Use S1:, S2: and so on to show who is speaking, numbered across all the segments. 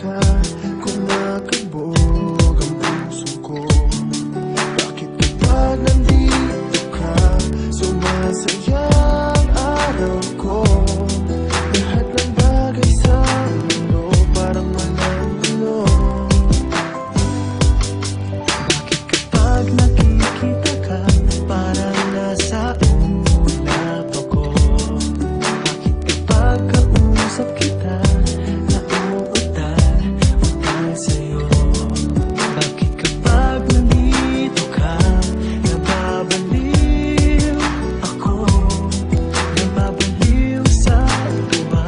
S1: ka, kumakabog ang puso ko. Bakit kapag nandito ka, sumasaya ang araw ko? Lahat ng bagay sa mundo parang walang gulo. Bakit kapag nakikita ka, parang nasa ulap ako? Bakit kapag kausap kita, nauutal-utal sa'yo? Bakit kapag nandito ka, nababaliw ako? Nababaliw sa tuwa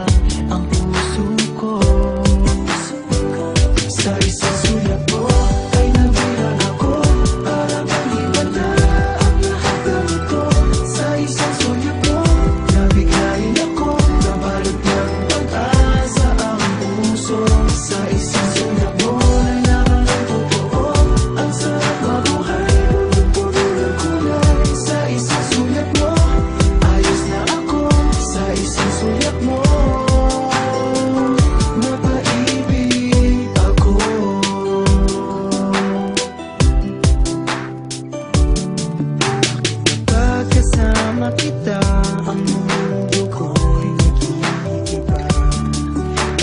S1: ang puso ko. Sa isang sulat mo ay nabilang ako, para bang himala ang lahat ng ito. Sa isang sulat mo, nabigayin ako, nabalot ng pag-asa ang puso. Sa isang sulat mo, nalaman ng totoo, ang sarap mabuhay, puno ng kulay. Sa isang sulat mo, ayos na ako. Sa isang sulat mo, napaibig ako. Kapag kasama kita, ang mundo ko'y nag-iiba.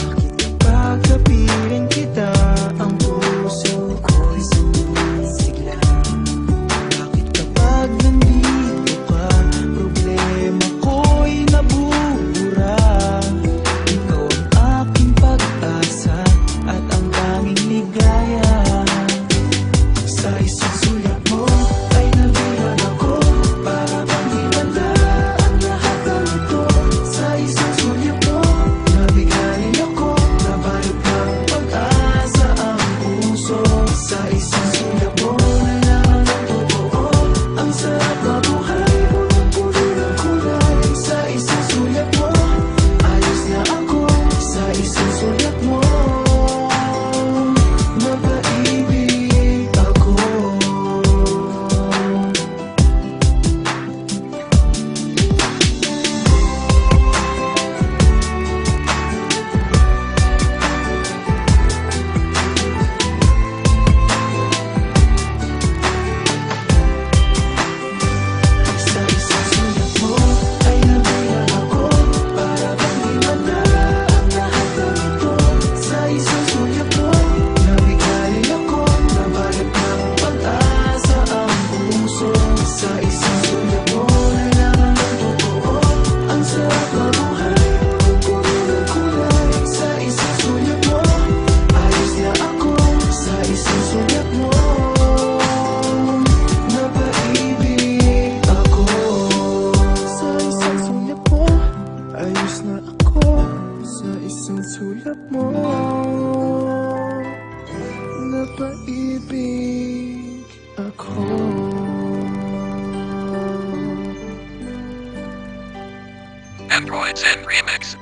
S1: Bakit kapag kapiling kita, ang puso ko'y sumisigla? Bakit kapag nandito ka, problema ko'y nabubura? Ikaw ang aking pag-asa at ang tanging ligaya. Sa isang sulat mo ay nabilang ako, para bang himala ang lahat ng ito. Sa isang sulat mo, nabigayin ako, nabalot ng pag-asa ang puso. Sa isang sulat mo, nalaman ng totoo, ang sarap mabuhay, puno ng kulay. Sa isang sulat mo, ayos na ako. Sa isang sulat mo, napaibig ako. Sa isang sulat mo ay nabilang ako, para bang himala ang lahat ng ito. Sa isang sulat mo, nabigayin ako, nabalot ng pag-asa ang puso. Sa isang sulat mo, nalaman ng totoo, ang sarap mabuhay, puno ng kulay. Sa isang sulat mo, ayos na ako. Sa isang sulat mo, napaibig ako. Sa isang sulat mo, ayos na ako. Sa isang sulat mo, napaibig ako.
S2: Androids and Remix.